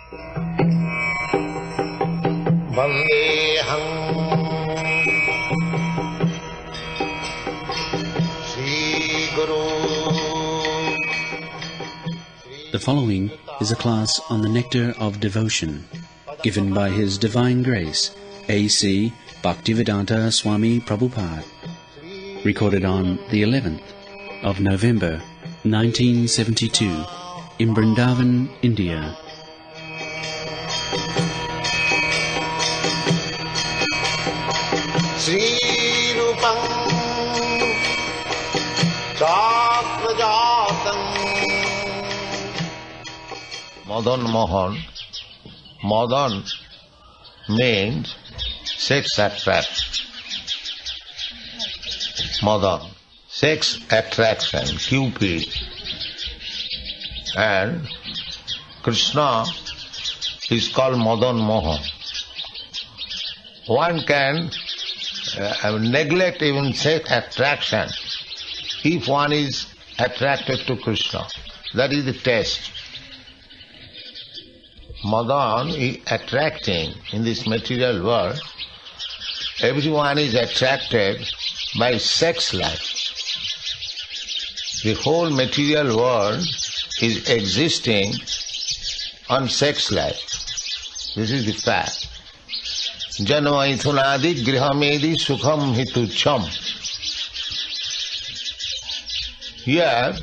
Vandeham Sri Guru. The following is a class on the Nectar of Devotion, given by His Divine Grace, A.C. Bhaktivedanta Swami Prabhupada, recorded on the 11th of November, 1972, in Vrindavan, India. Sri Rupam Chakrajatam Madan Mohan. Madan means sex attract. Madan, sex attraction, Cupid. And Krishna is called Madan Mohan. One can neglect even sex attraction if one is attracted to Krishna. That is the test. Madan is attracting in this material world. Everyone is attracted by sex life. The whole material world is existing on sex life. This is the fact. Janamaithunadi grihamedi sukham hitucham. Here,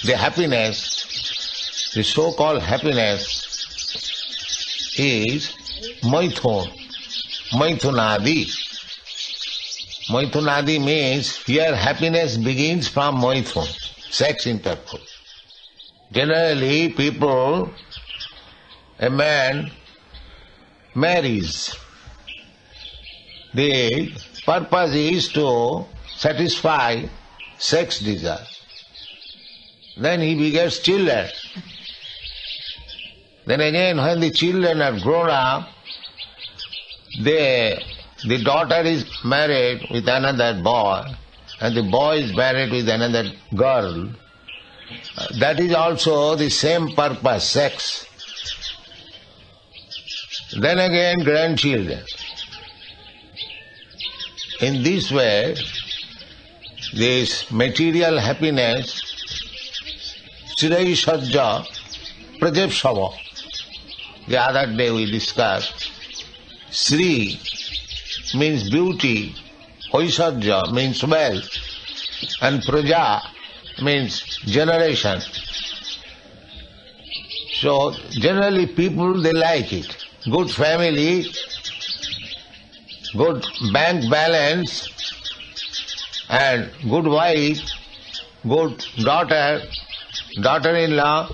the happiness, the so-called happiness is maithun, maithunadi. Maithunadi means here happiness begins from maithun, sex intercourse. Generally people, a man marries. The purpose is to satisfy sex desire. Then he begets children. Then again when the children are grown up, the daughter is married with another boy and the boy is married with another girl. That is also the same purpose, sex. Then again grandchildren. In this way, this material happiness, Sri Sajja Prajapsava. The other day we discussed, Sri means beauty, Hoisarja means wealth, and Praja means generation. So generally people, they like it. Good family, good bank balance, and good wife, good daughter, daughter-in-law.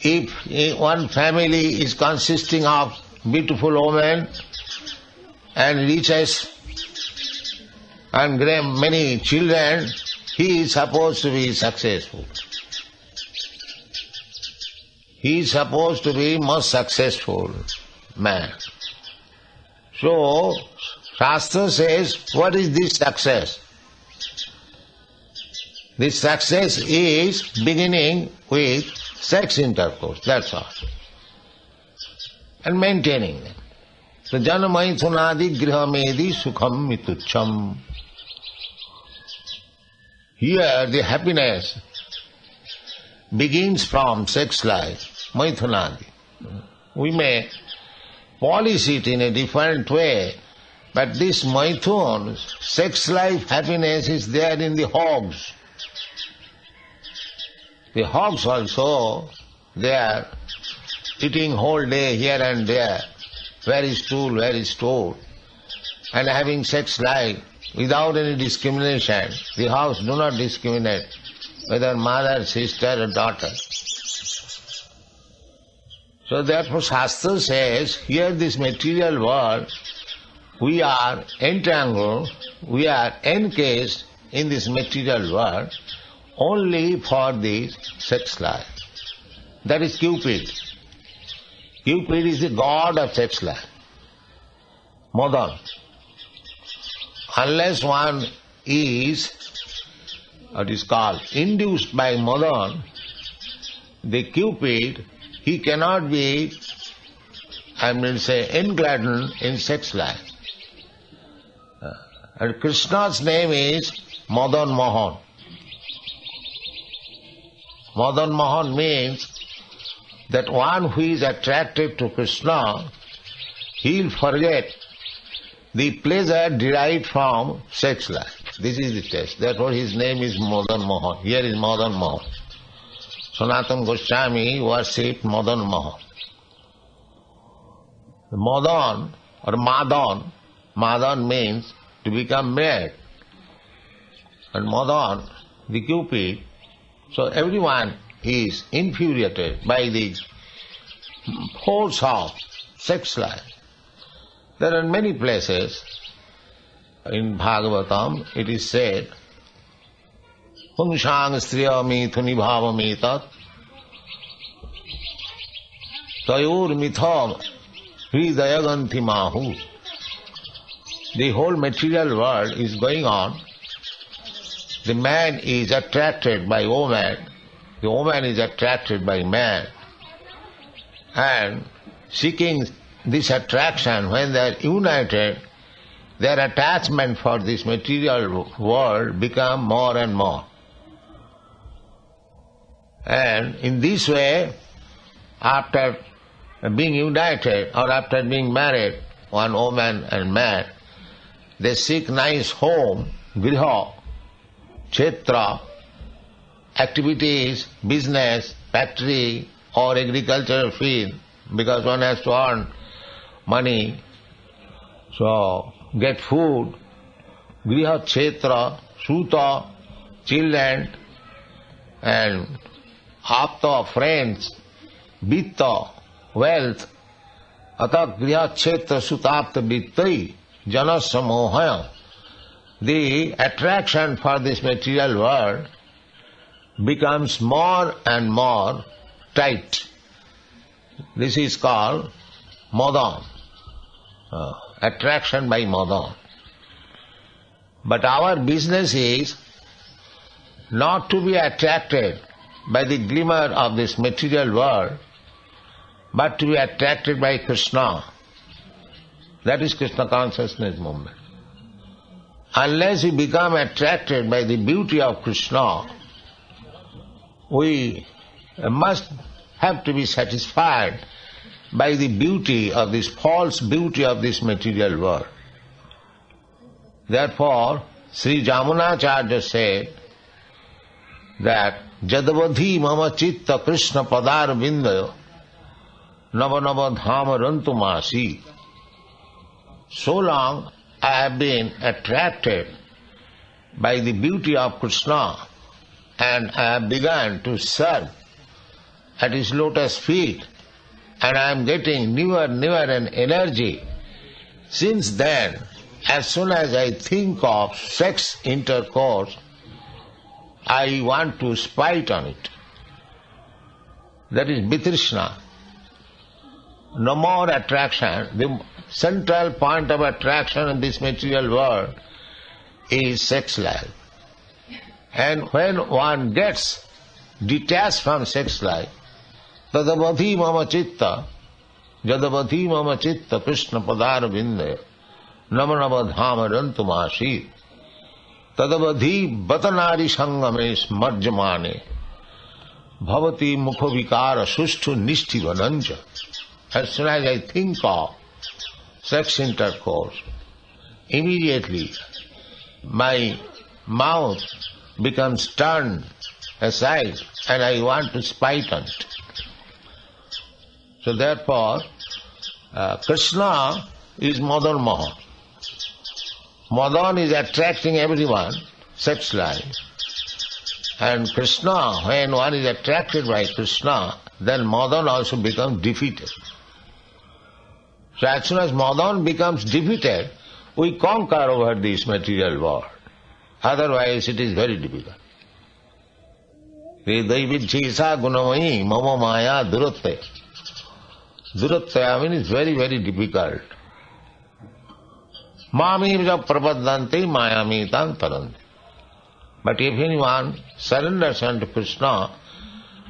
If one family is consisting of beautiful women and riches and many children, he is supposed to be successful. He is supposed to be most successful man. So, Shastra says, what is this success? This success is beginning with sex intercourse, that's all. And maintaining them. So, Janamaithunadi grihamedi sukham mitucham. Here the happiness begins from sex life, maithunadi. We may polish it in a different way, but this maithun, sex life happiness is there in the hogs. The hogs also, they are eating whole day here and there, very stool, and having sex life without any discrimination. The hogs do not discriminate whether mother, sister or daughter. So therefore Shastra says, here this material world, we are entangled, we are encased in this material world only for the sex life. That is Cupid. Cupid is the god of sex life. Madan. Unless one is, what is called, induced by Madan, the Cupid he cannot be, engladdened in sex life. And Krishna's name is Madan Mohan. Madan Mohan means that one who is attracted to Krishna, he will forget the pleasure derived from sex life. This is the test. Therefore his name is Madan Mohan. Here is Madan Mohan. Sanatana Goswami worshipped Madan Mohan. Madan or Madan means to become mad. And Madan, the Cupid, so everyone is infuriated by the force of sex life. There are many places in Bhagavatam it is said, Pungsang striyami thuni bhavami tat tayor mitham hridayaganti mahu. The whole material world is going on. The man is attracted by woman, the woman is attracted by man, and seeking this attraction, when they are united, their attachment for this material world become more and more. And in this way, after being united or after being married, one woman and man, they seek nice home, griha, kshetra, activities, business, factory or agricultural field, because one has to earn money, so get food, griha, kshetra, suta, children, and apta, friends, vitta, wealth, atat griha, kshetra, sutapta, vittai, janasya mohaya. The attraction for this material world becomes more and more tight. This is called Madan, attraction by Madan. But our business is not to be attracted by the glimmer of this material world, but to be attracted by Krishna. That is Krishna consciousness movement. Unless we become attracted by the beauty of Krishna, we must have to be satisfied by the beauty of this false beauty of this material world. Therefore, Sri Jamunacharya said that Jadavadhi mama chitta Krishna padar bindayo nava nava dhama rantumasi. So long I have been attracted by the beauty of Krishna and I have begun to serve at his lotus feet, and I am getting newer an energy. Since then, as soon as I think of sex intercourse, I want to spite on it. That is Vitrishna. No more attraction. The central point of attraction in this material world is sex life. And when one gets detached from sex life, tadavadhi mama chitta, jadavadhi mama chitta Krishna padar vindaya, namanava dhama rantumasi, tadavadhi batanari sangamesh marjamane, bhavati mukha vikara sushtu nishtivananja. As soon as I think of sex intercourse, immediately my mouth becomes turned aside and I want to spite on it. So therefore, Krishna is Madan Mohan. Madan is attracting everyone, sex life. And Krishna, when one is attracted by Krishna, then Madan also becomes defeated. So as soon as Madan becomes defeated, we conquer over this material world. Otherwise it is very difficult. Vedaividjesa gunamayi mama maya duratte. Duratte means very, very difficult. Mami prapadanti mayamitam taranti. But if anyone surrenders unto Krishna,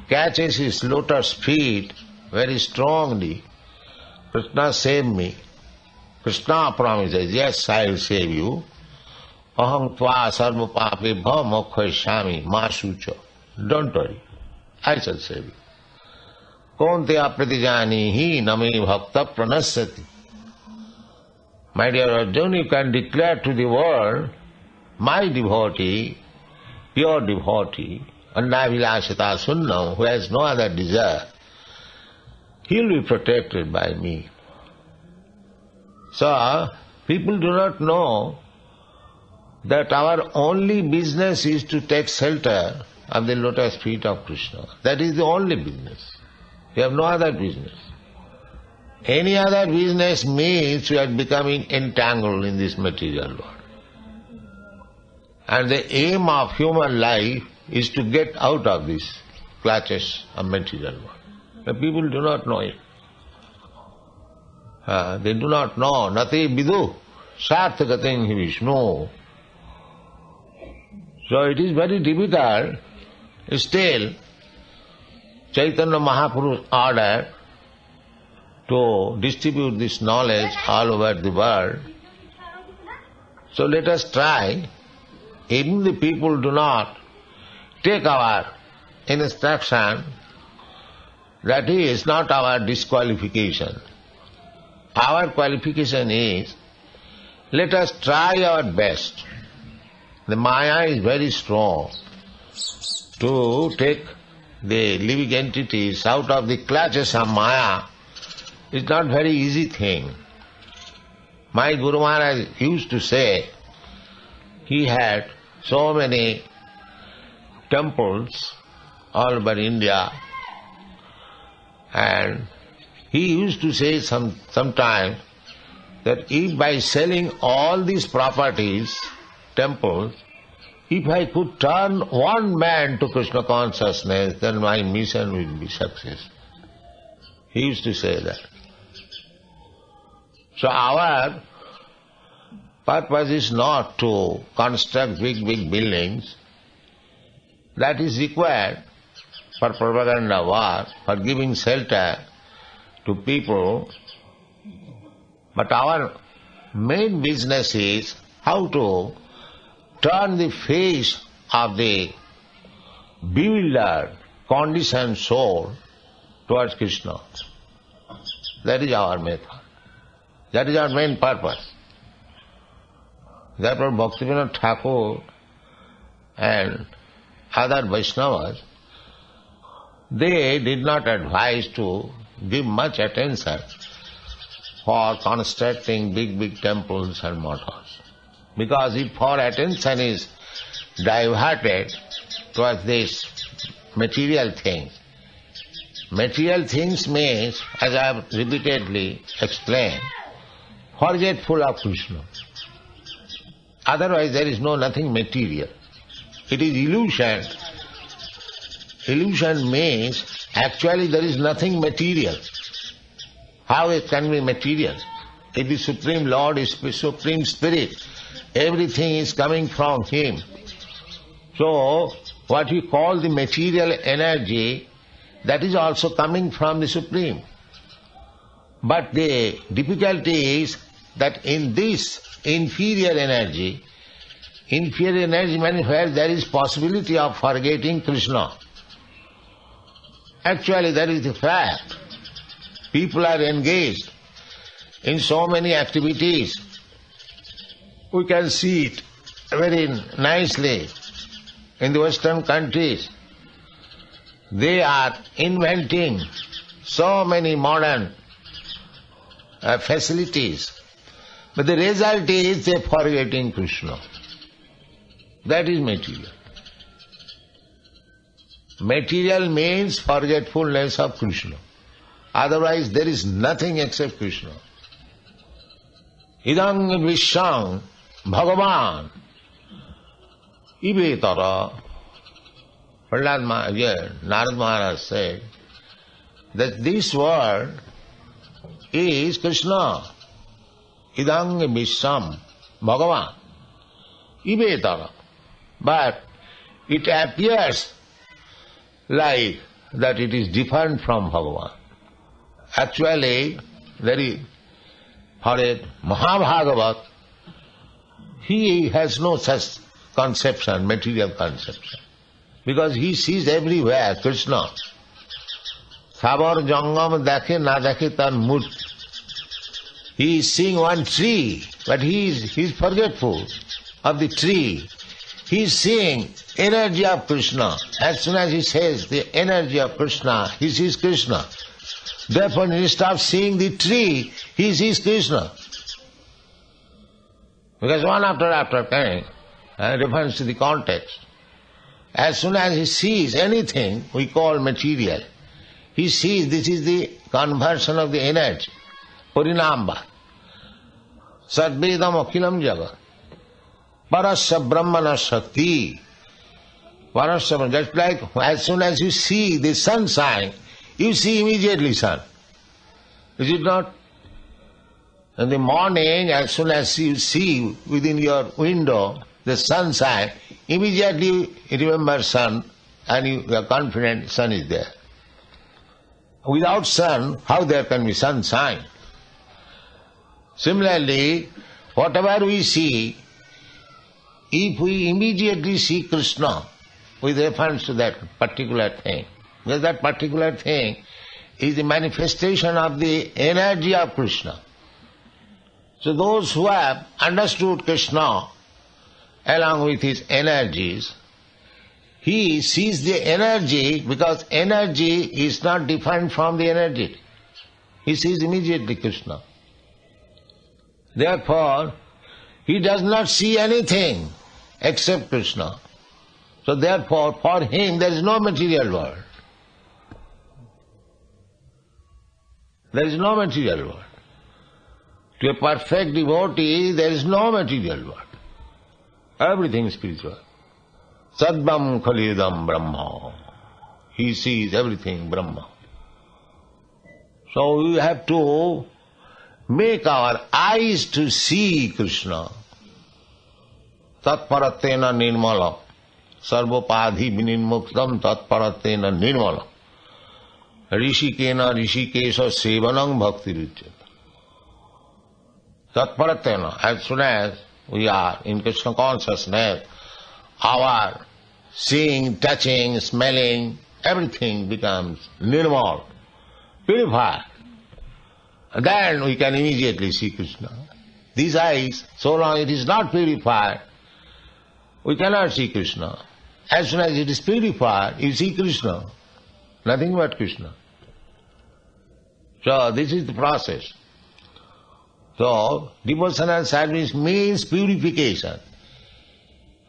catches his lotus feet very strongly, Krishna save me. Krishna promises, yes, I will save you. Aham tva sarva papebha mokshaami ma shucha. Don't worry, I shall save you. Kauntya pratijanihi name bhakta pranasyati. My dear Arjuna, you can declare to the world, my devotee, pure devotee, Annavilashita Sunnam, who has no other desire, he will be protected by me. So, people do not know that our only business is to take shelter of the lotus feet of Krishna. That is the only business. We have no other business. Any other business means we are becoming entangled in this material world. And the aim of human life is to get out of these clutches of material world. The people do not know it. They do not know. Nati vidu sarthagatin hi Vishnu. So it is very difficult. Still, Chaitanya Mahaprabhu ordered to distribute this knowledge all over the world. So let us try. Even the people do not take our instruction, that is not our disqualification. Our qualification is, let us try our best. The Maya is very strong. To take the living entities out of the clutches of Maya is not very easy thing. My Guru Maharaj used to say, he had so many temples all over India, and he used to say sometimes that if by selling all these properties, temples, if I could turn one man to Krishna consciousness, then my mission will be success. He used to say that. So our purpose is not to construct big buildings. That is required for propaganda war, for giving shelter to people. But our main business is how to turn the face of the bewildered, conditioned soul towards Krishna. That is our method. That is our main purpose. Therefore Bhaktivinoda Thakur and other Vaishnavas, they did not advise to give much attention for constructing big temples and mortars. Because if our attention is diverted towards this material things means, as I have repeatedly explained, forgetful of Krishna. Otherwise there is nothing material. It is illusion. Illusion means actually there is nothing material. How it can be material? If the Supreme Lord is Supreme Spirit, everything is coming from Him. So, what we call the material energy, that is also coming from the Supreme. But the difficulty is that in this inferior energy means where there is possibility of forgetting Krishna. Actually, that is the fact. People are engaged in so many activities. We can see it very nicely in the Western countries. They are inventing so many modern facilities, but the result is they are forgetting Krishna. That is material. Material means forgetfulness of Krishna. Otherwise there is nothing except Krishna. Idang vishang Bhagavan Ivetara. Narad Maharaj said that this world is Krishna. Idang visham Bhagavan Ivetara. But it appears like that it is different from Bhagavan. Actually, for a Mahabhagavat, he has no such conception, material conception. Because he sees everywhere Krishna. Sabar Jangam Dakhe na dakhe tar murti. He is seeing one tree, but he is forgetful of the tree. He is seeing energy of Krishna. As soon as he says the energy of Krishna, he sees Krishna. Therefore, instead of seeing the tree, he sees Krishna. Because one after coming refers to the context. As soon as he sees anything we call material, he sees this is the conversion of the energy. Parinamba. Sadvedam akhilam jagat. Parasya brahmana shakti. Parasya, just like as soon as you see the sunshine, you see immediately sun. Is it not? In the morning, as soon as you see within your window the sunshine, immediately you remember sun and you are confident sun is there. Without sun, how there can be sunshine? Similarly, whatever we see, if we immediately see Krishna with reference to that particular thing, because that particular thing is the manifestation of the energy of Krishna. So those who have understood Krishna along with his energies, he sees the energy because energy is not different from the energy. He sees immediately Krishna. Therefore, he does not see anything except Krishna. So therefore, for him there is no material world. There is no material world. To a perfect devotee, there is no material world. Everything is spiritual. Sadvam khalidam Brahma. He sees everything Brahma. So we have to make our eyes to see Krishna. Tatparatena nirmala. Sarvopadhi vinirmuktam tatparatena nirmala. Rishikena rishikesha sevanam bhakti ruchyate. Tatparatena, as soon as we are in Krishna consciousness, our seeing, touching, smelling, everything becomes nirmal, purified. And then we can immediately see Krishna. These eyes, so long it is not purified, we cannot see Krishna. As soon as it is purified, you see Krishna. Nothing but Krishna. So this is the process. So devotional service means purification.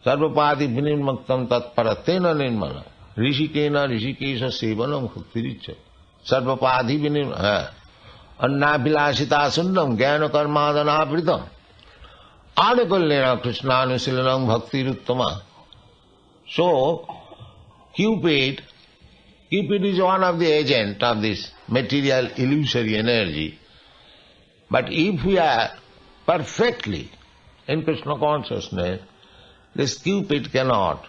Sarvapadi vinirmaktam tatparatena nirmala. Rishikena rishikesha sevanam bhaktiricha. Sarvapadi vinirmala. Annabilasita sundam jnana karmadana vritam. Anukullena krishnanushilanam bhaktiruttama. So, Cupid is one of the agents of this material illusory energy. But if we are perfectly in Krishna consciousness, this Cupid cannot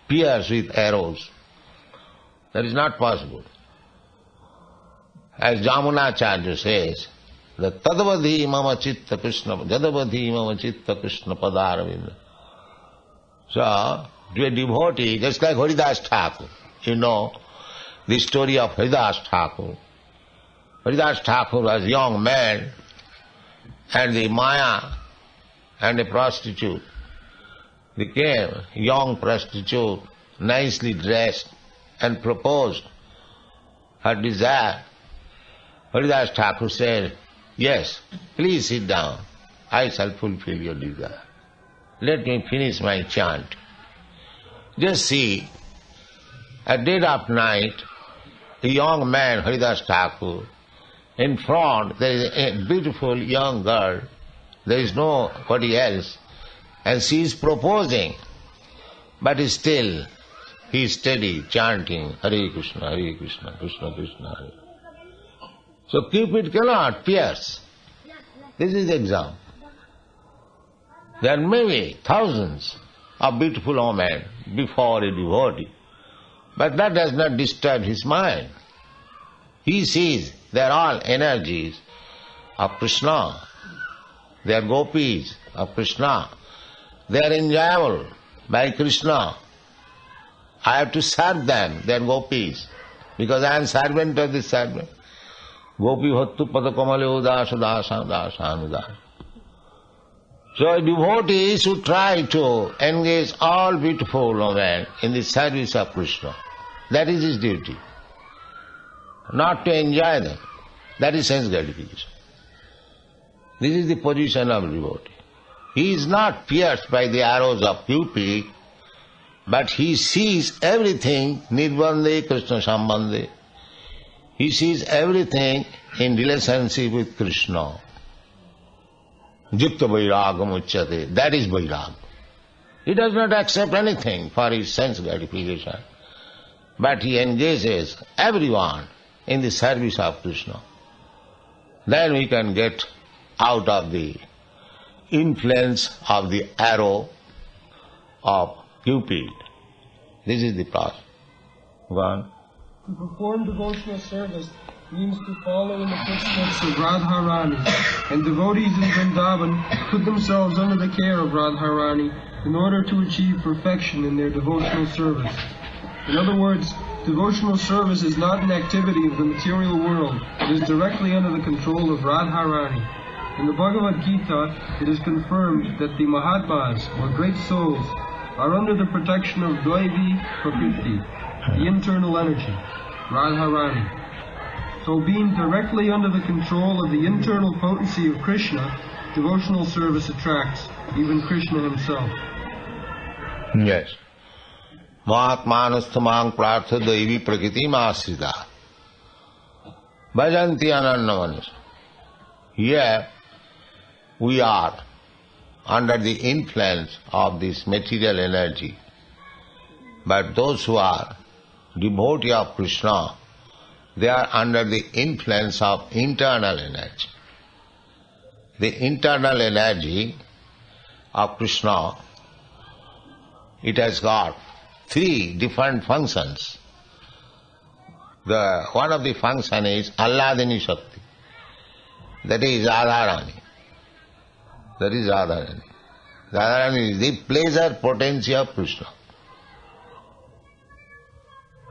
pierce with arrows. That is not possible. As Jamunacharya says, that tadavadhi mama chitta Krishna, jadavadhi mama chitta Krishna padaravinda. So, to a devotee, just like Haridas Thakur, you know the story of Haridas Thakur. Haridas Thakur was a young man, and the Maya and a prostitute. They came, young prostitute, nicely dressed, and proposed her desire. Haridas Thakur said, yes, please sit down. I shall fulfill your desire. Let me finish my chant. Just see, at dead of night, a young man, Haridas Thakur, in front there is a beautiful young girl, there is nobody else, and she is proposing, but still he is steady, chanting, Hare Krishna, Krishna Krishna, Hare. So Cupid cannot pierce. This is the example. There may be thousands of beautiful women before a devotee, but that does not disturb his mind. He sees They are all energies of Krishna. They are gopis of Krishna. They are enjoyable by Krishna. I have to serve them. They are gopis. Because I am servant of this servant. Gopi bhattu padakamale udasa dasa dasa anudasa. So a devotee should try to engage all beautiful women in the service of Krishna. That is his duty. Not to enjoy them. That is sense gratification. This is the position of devotee. He is not pierced by the arrows of Cupid, but he sees everything nirbandhe Krishna sambandhe. He sees everything in relationship with Krishna. Jukta vairagam uchyate. That is vairagam. He does not accept anything for his sense gratification, but he engages everyone in the service of Krishna. Then we can get out of the influence of the arrow of Cupid. This is the process. Go on. To perform devotional service means to follow in the footsteps of Radharani, and devotees in Vrindavan put themselves under the care of Radharani in order to achieve perfection in their devotional service. In other words, devotional service is not an activity of the material world, it is directly under the control of Radharani. In the Bhagavad Gita, it is confirmed that the Mahatmas, or great souls, are under the protection of Dvaivi Prakriti, the internal energy, Radharani. So being directly under the control of the internal potency of Krishna, devotional service attracts even Krishna himself. Yes. Mahatmanasthamang prartha daivi prakriti masrita. Bhajanti anannamanis. Here we are under the influence of this material energy. But those who are devotee of Krishna, they are under the influence of internal energy. The internal energy of Krishna, it has got 3 different functions. One of the function is Alladini Shakti. That is Radharani. That is Radharani. Radharani is the pleasure potency of Krishna.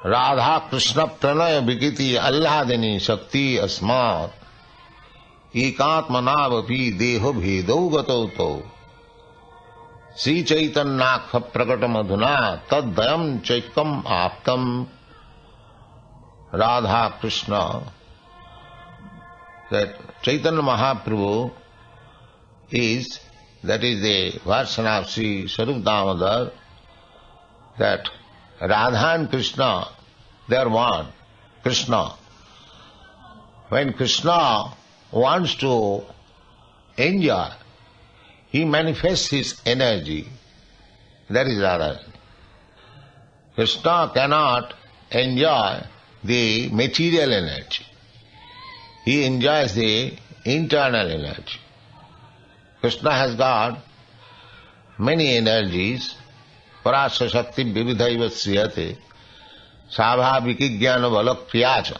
Radha Krishna Pranaya Vikiti Alladini Shakti Asmat Ekatmanavapi Deho Bhedo Gatoto Sri Chaitanyakha Prakatamadhuna Taddayam Chaikam Aptam. Radha Krishna, that Chaitanya Mahaprabhu is, that is the version of Sri Sarup Damodar, that Radha and Krishna, they are one. Krishna. When Krishna wants to enjoy, he manifests his energy. That is Radha. Krishna cannot enjoy the material energy. He enjoys the internal energy. Krishna has got many energies. Parasya Shakti Vividhaiva Sriyate Sabhaviki Jnana Valak Priyacha.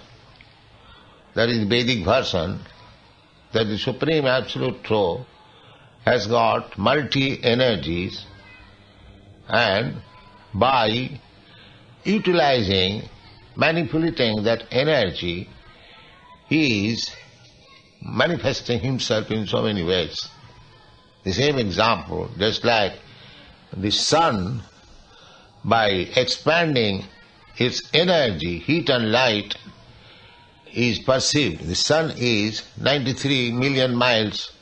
That is Vedic version, that the Supreme Absolute Truth has got multi-energies, and by utilizing, manipulating that energy, he is manifesting himself in so many ways. The same example, just like the sun, by expanding its energy, heat and light, is perceived. The sun is 93 million miles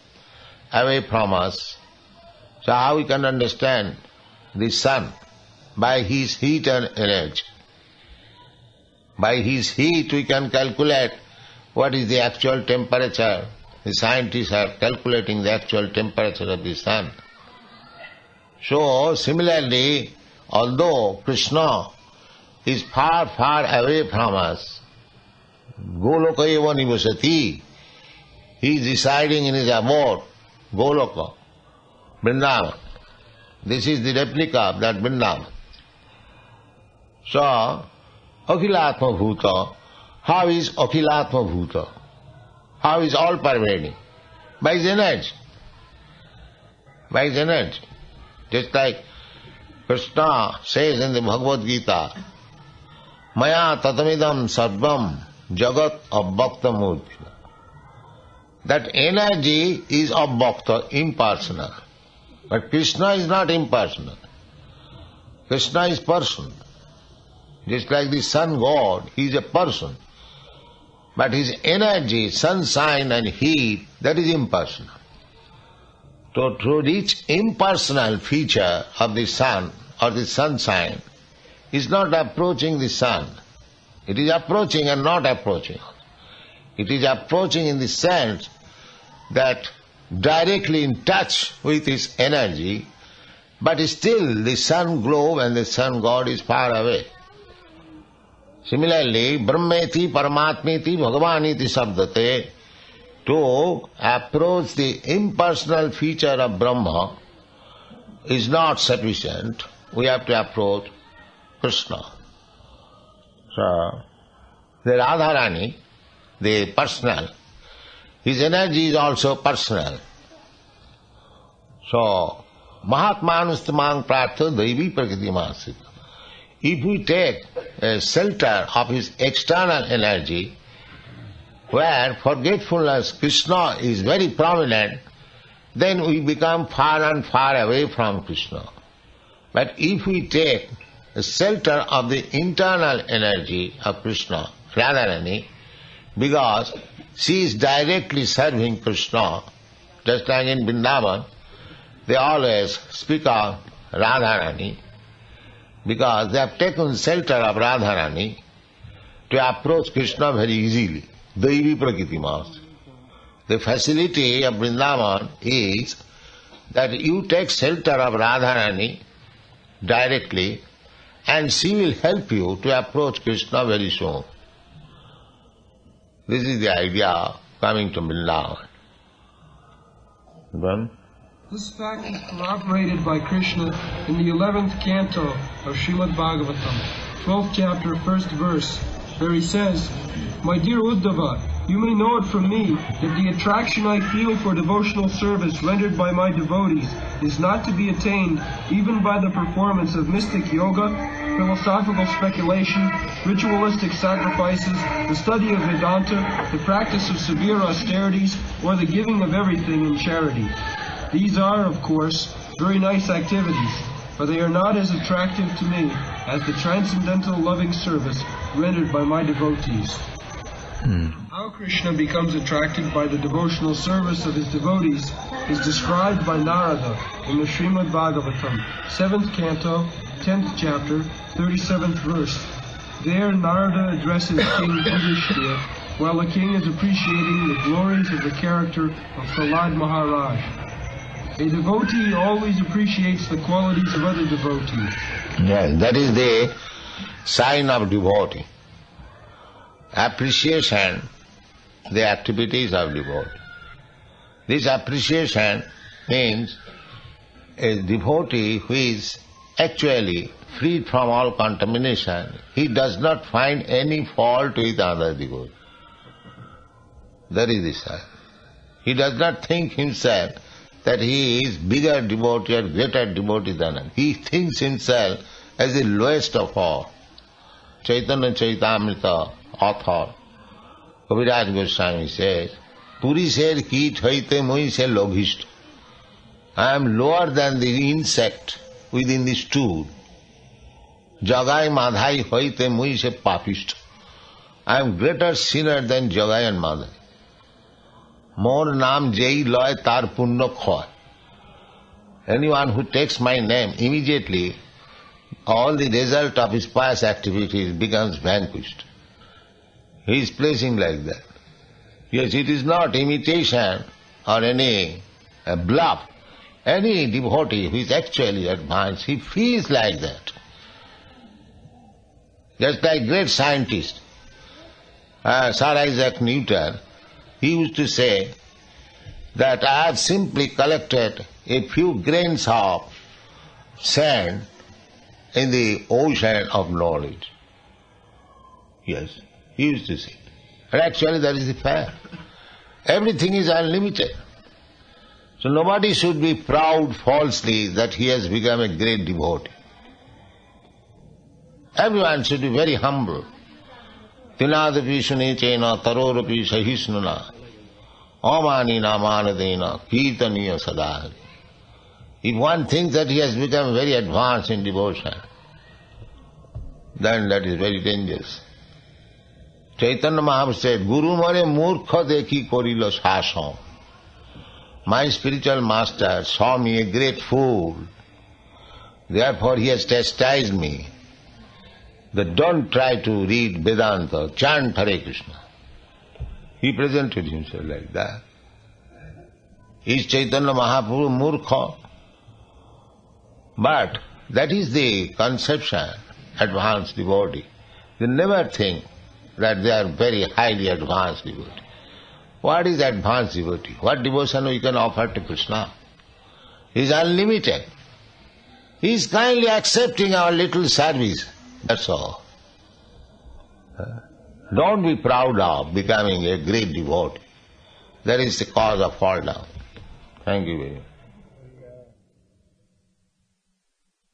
away from us. So how we can understand the sun? By his heat and energy. By his heat we can calculate what is the actual temperature. The scientists are calculating the actual temperature of the sun. So similarly, although Krishna is far, far away from us, Goloka eva nivasati, he is residing in his abode, Goloka, Vrindavan. This is the replica of that Vrindavan. So, Akhilatma Bhuta, how is Akhilatma Bhuta? How is all pervading? By his energy. By his energy. Just like Krishna says in the Bhagavad Gita, Maya tatamidam sarvam jagat abbakta murti. That energy is abbakta, impersonal. But Krishna is not impersonal. Krishna is person. Just like the sun god, he is a person. But his energy, sunshine and heat, that is impersonal. So to reach impersonal feature of the sun or the sunshine is not approaching the sun. It is approaching and not approaching. It is approaching in the sense that directly in touch with its energy, but still the sun globe and the sun god is far away. Similarly, Brahmeti Paramatmeti Bhagavaniti Sabdate, to approach the impersonal feature of Brahma is not sufficient. We have to approach Krishna. So, the Radharani, the personal, his energy is also personal. So, Mahatmanustamang Pratha Daivi Prakriti Masita. If we take a shelter of his external energy, where forgetfulness, Krishna is very prominent, then we become far and far away from Krishna. But if we take a shelter of the internal energy of Krishna, Radharani, because she is directly serving Krishna, just like in Vrindavan, they always speak of Radharani, because they have taken shelter of Radharani to approach Krishna very easily. Daivi Prakriti Mas. The facility of Vrindavan is that you take shelter of Radharani directly and she will help you to approach Krishna very soon. This is the idea of coming to Vrindavan. Then, this fact is corroborated by Krishna in the 11th canto of Srimad Bhagavatam, 12th chapter, 1st verse, where he says, My dear Uddhava, you may know it from me that the attraction I feel for devotional service rendered by my devotees is not to be attained even by the performance of mystic yoga, philosophical speculation, ritualistic sacrifices, the study of Vedanta, the practice of severe austerities, or the giving of everything in charity. These are, of course, very nice activities, but they are not as attractive to me as the transcendental loving service rendered by my devotees. How Krishna becomes attracted by the devotional service of his devotees is described by Narada in the Srimad Bhagavatam, 7th canto, 10th chapter, 37th verse. There Narada addresses King Yudhishthira while the king is appreciating the glories of the character of Prahlad Maharaj. A devotee always appreciates the qualities of other devotees. yes, that is the sign of devotee. Appreciation, the activities of devotee. This appreciation means a devotee who is actually freed from all contamination. He does not find any fault with other devotee. That is the sign. He does not think himself that he is bigger devotee or greater devotee than him. He thinks himself as the lowest of all. Chaitanya Chaitamrita, author, Kaviraj Goswami says, Puri ser kit hoite moi se lobhist. I am lower than the insect within the stool. Jagai madhai hoite moi se papist. I am greater sinner than Jagai and Madhai. More naam jai loy tar punno khoy. Anyone who takes my name, immediately all the result of his pious activities becomes vanquished. He is placing like that. Yes, it is not imitation or any bluff. Any devotee who is actually advanced, he feels like that. Just like great scientist, Sir Isaac Newton, he used to say that I have simply collected a few grains of sand in the ocean of knowledge. Yes, he used to say. And actually that is the fact. Everything is unlimited. So nobody should be proud falsely that he has become a great devotee. Everyone should be very humble. Tinadapi sunechena tarorapi sahisnuna amanina manadena kirtaniya sadhari. If one thinks that he has become very advanced in devotion, then that is very dangerous. Chaitanya Mahaprabhu said, Guru mare murkha dekhi korilo sasam. My spiritual master saw me a great fool. Therefore he has chastised me that don't try to read Vedanta, chant Hare Krishna. He presented himself like that. Is Chaitanya Mahaprabhu murkha? But that is the conception, advanced devotee. They never think that they are very highly advanced devotee. What is advanced devotee? What devotion we can offer to Krishna? He is unlimited. He is kindly accepting our little service. That's all. Don't be proud of becoming a great devotee. That is the cause of fall down. Thank you very much.